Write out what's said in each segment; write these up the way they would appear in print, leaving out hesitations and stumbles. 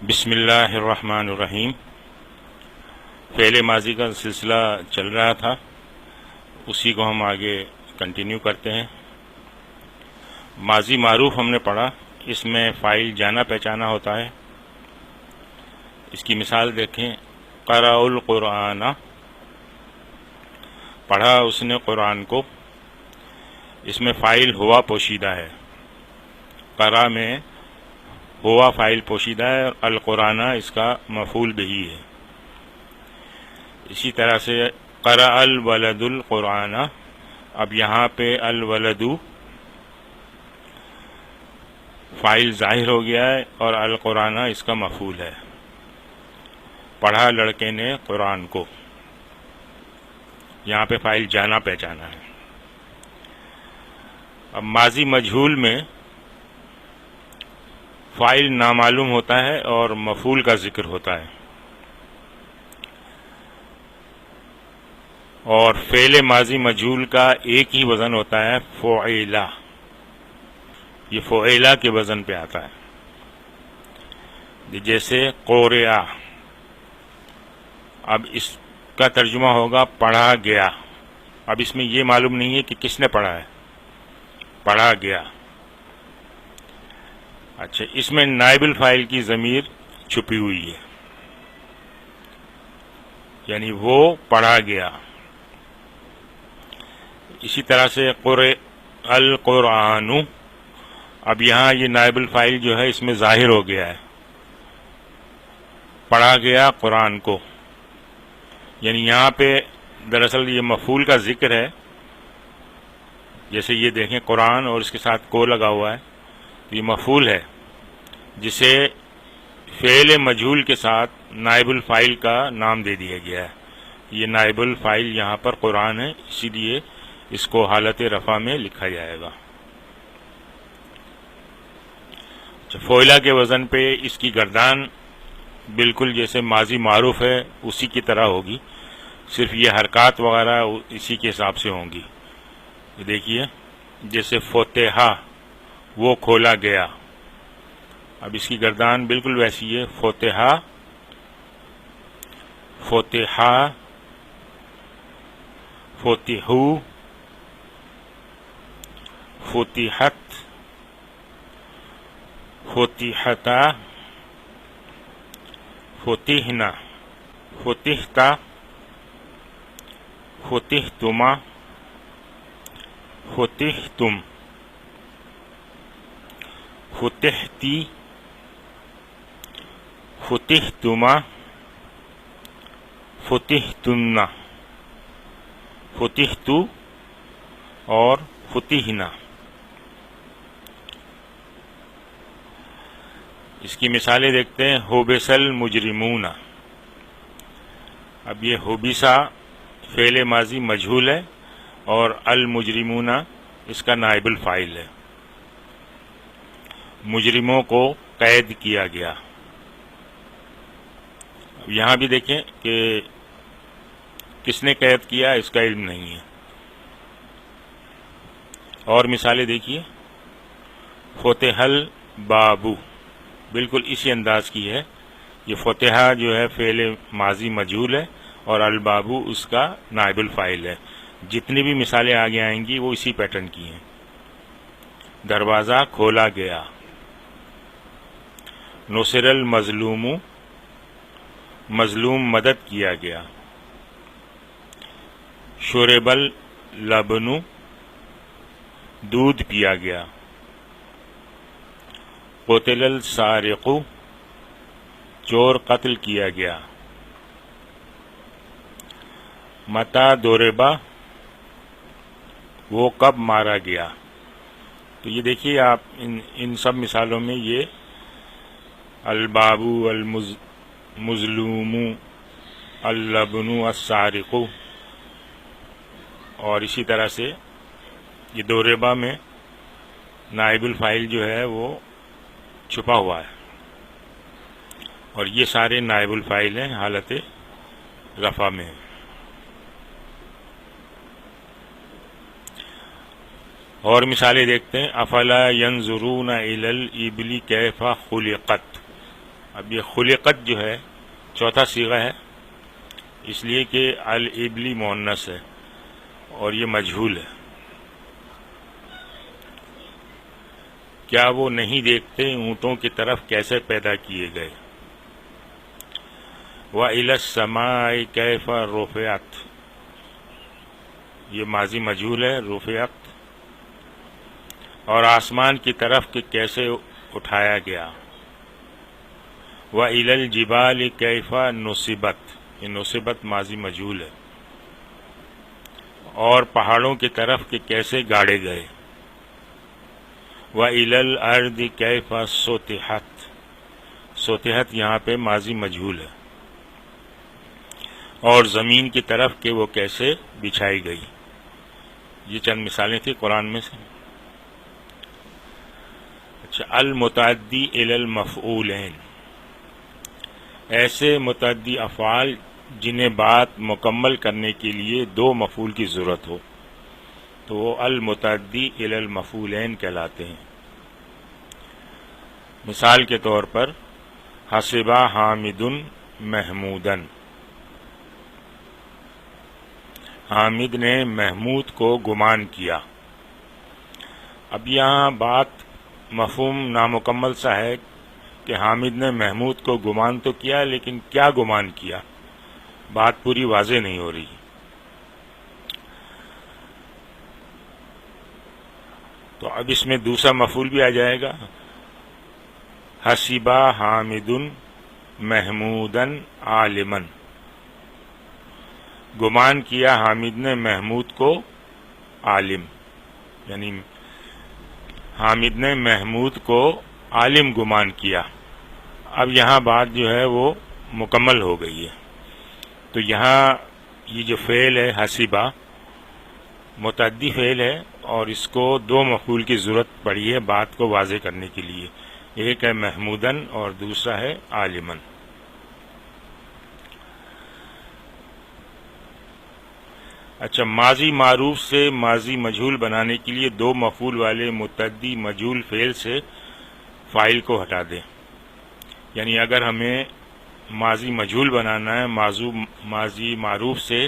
بسم اللہ الرحمن الرحیم۔ فعل ماضی کا سلسلہ چل رہا تھا، اسی کو ہم آگے کنٹینیو کرتے ہیں۔ ماضی معروف ہم نے پڑھا، اس میں فاعل جانا پہچانا ہوتا ہے۔ اس کی مثال دیکھیں، قرأ القرآن، پڑھا اس نے قرآن کو۔ اس میں فاعل ہوا پوشیدہ ہے، قرأ میں ہوا فاعل پوشیدہ ہے اور القرآن اس کا مفعول بہی ہے۔ اسی طرح سے قرأ الولد القرآن، اب یہاں پہ الولد فاعل ظاہر ہو گیا ہے اور القرآن اس کا مفعول ہے۔ پڑھا لڑکے نے قرآن کو، یہاں پہ فاعل جانا پہچانا ہے۔ اب ماضی مجہول میں فاعل نامعلوم ہوتا ہے اور مفعول کا ذکر ہوتا ہے، اور فعل ماضی مجہول کا ایک ہی وزن ہوتا ہے، فعیلا۔ یہ فعیلا کے وزن پہ آتا ہے، جیسے قورئا، اب اس کا ترجمہ ہوگا پڑھا گیا۔ اب اس میں یہ معلوم نہیں ہے کہ کس نے پڑھا ہے، پڑھا گیا۔ اچھا، اس میں نائب الفاعل کی ضمیر چھپی ہوئی ہے، یعنی وہ پڑھا گیا۔ اسی طرح سے قرئ القرآن، اب یہاں یہ نائب الفاعل جو ہے اس میں ظاہر ہو گیا ہے، پڑھا گیا قرآن کو، یعنی یہاں پہ دراصل یہ مفعول کا ذکر ہے۔ جیسے یہ دیکھیں قرآن اور اس کے ساتھ کو لگا ہوا ہے، یہ مفعول ہے جسے فعل مجہول کے ساتھ نائب الفاعل کا نام دے دیا گیا ہے۔ یہ نائب الفاعل یہاں پر قرآن ہے، اسی لیے اس کو حالت رفع میں لکھا جائے گا۔ فعیلا کے وزن پہ اس کی گردان بالکل جیسے ماضی معروف ہے اسی کی طرح ہوگی، صرف یہ حرکات وغیرہ اسی کے حساب سے ہوں گی۔ یہ دیکھیے، جیسے فتحا، وہ کھولا گیا، اب اس کی گردان بالکل ویسی ہے، فتحا، فتحا، فتحو، فتحت، فتحتا، فتحنا، فتحتا، فتحتما، فتحتم، فتحتی، فتحتما، فتحتن، فتحتو اور فتحنا۔ اس کی مثالیں دیکھتے ہیں، حبس المجرمون، اب یہ حبسا فعل ماضی مجہول ہے اور المجرمون اس کا نائب الفاعل ہے۔ مجرموں کو قید کیا گیا، یہاں بھی دیکھیں کہ کس نے قید کیا اس کا علم نہیں ہے۔ اور مثالیں دیکھیے، فتح الباب، بالکل اسی انداز کی ہے۔ یہ فتحہ جو ہے فعل ماضی مجہول ہے اور الباب اس کا نائب الفاعل ہے۔ جتنی بھی مثالیں آگے آئیں گی وہ اسی پیٹرن کی ہیں۔ دروازہ کھولا گیا، نصر المظلوم، مظلوم مدد کیا گیا، شرب اللبن، دودھ پیا گیا، قتل السارق، چور قتل کیا گیا، متى ضرب، وہ کب مارا گیا۔ تو یہ دیکھیے آپ ان سب مثالوں میں یہ الباب، المظلوم، اللبن، السارق، اور اسی طرح سے یہ ضرب میں نائب الفاعل جو ہے وہ چھپا ہوا ہے، اور یہ سارے نائب الفاعل ہیں حالت رفع میں۔ اور مثالیں دیکھتے ہیں، افلا ينظرون الى الابل كيف خلقت، اب یہ خلقت جو ہے چوتھا صیغہ ہے، اس لیے کہ الابلی مؤنث ہے اور یہ مجہول ہے۔ کیا وہ نہیں دیکھتے اونٹوں کی طرف کیسے پیدا کیے گئے؟ وَإِلَى السَّمَاءِ كَيْفَ رُفِعَتْ، یہ ماضی مجہول ہے، رفعت، اور آسمان کی طرف کہ کیسے اٹھایا گیا۔ وَإِلَى الْجِبَالِ كَيْفَ نُصِبَتْ، یہ نصبت ماضی مجہول ہے، اور پہاڑوں کی طرف کہ کیسے گاڑے گئے۔ وَإِلَى الْأَرْضِ كَيْفَ سُطِحَتْ، سُطِحَت یہاں پہ ماضی مجہول ہے، اور زمین کی طرف کہ وہ کیسے بچھائی گئی۔ یہ چند مثالیں تھیں قرآن میں سے۔ اچھا، المتعدی الی المفعولین، ایسے متعدی افعال جنہیں بات مکمل کرنے کے لیے دو مفعول کی ضرورت ہو تو وہ المتعدی الی المفعولین کہلاتے ہیں۔ مثال کے طور پر حسبہ حامد محمودن، حامد نے محمود کو گمان کیا۔ اب یہاں بات مفہوم نامکمل سا ہے کہ حامد نے محمود کو گمان تو کیا، لیکن کیا گمان کیا، بات پوری واضح نہیں ہو رہی۔ تو اب اس میں دوسرا مفعول بھی آ جائے گا، حسبہ حامد محمودن عالمن، گمان کیا حامد نے محمود کو عالم، یعنی حامد نے محمود کو عالم گمان کیا۔ اب یہاں بات جو ہے وہ مکمل ہو گئی ہے۔ تو یہاں یہ جو فعل ہے حسبہ متعدی فعل ہے، اور اس کو دو مفعول کی ضرورت پڑی ہے بات کو واضح کرنے کے لیے، ایک ہے محمودن اور دوسرا ہے عالمن۔ اچھا، ماضی معروف سے ماضی مجہول بنانے کے لیے دو مفعول والے متعدی مجہول فعل سے فاعل کو ہٹا دیں۔ یعنی اگر ہمیں ماضی مجہول بنانا ہے ماضی معروف سے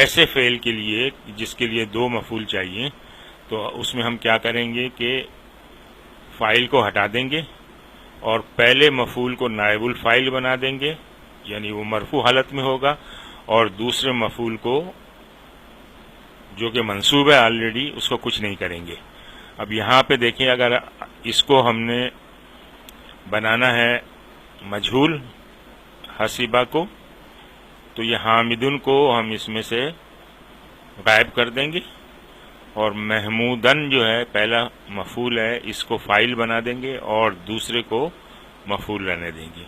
ایسے فعل کے لیے جس کے لیے دو مفعول چاہیے، تو اس میں ہم کیا کریں گے کہ فاعل کو ہٹا دیں گے اور پہلے مفعول کو نائب الفاعل بنا دیں گے، یعنی وہ مرفوع حالت میں ہوگا، اور دوسرے مفعول کو جو کہ منصوب ہے آلریڈی اس کو کچھ نہیں کریں گے۔ اب یہاں پہ دیکھیں، اگر اس کو ہم نے بنانا ہے مجہول حسبہ کو، تو یہ حامدن کو ہم اس میں سے غائب کر دیں گے، اور محمودن جو ہے پہلا مفعول ہے اس کو فاعل بنا دیں گے اور دوسرے کو مفعول رہنے دیں گے۔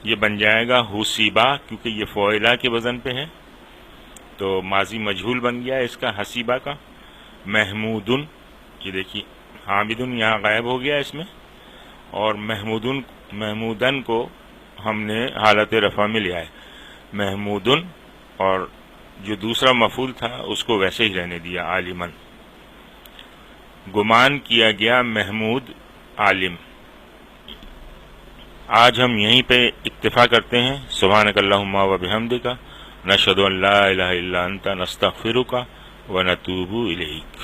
یہ بن جائے گا حسیبہ، کیونکہ یہ فعلہ کے وزن پہ ہے تو ماضی مجہول بن گیا اس کا حسیبہ کا۔ محمودن، یہ دیکھیے حامدن یہاں غائب ہو گیا اس میں، اور محمودن کو ہم نے حالت رفع میں لیا ہے محمودن، اور جو دوسرا مفعول تھا اس کو ویسے ہی رہنے دیا عالمن۔ گمان کیا گیا محمود عالم۔ آج ہم یہیں پہ اکتفا کرتے ہیں۔ سبحانک اللہم و بحمدک، نشہد ان لا الہ الا انت، نستغفرک و نتوب الیک۔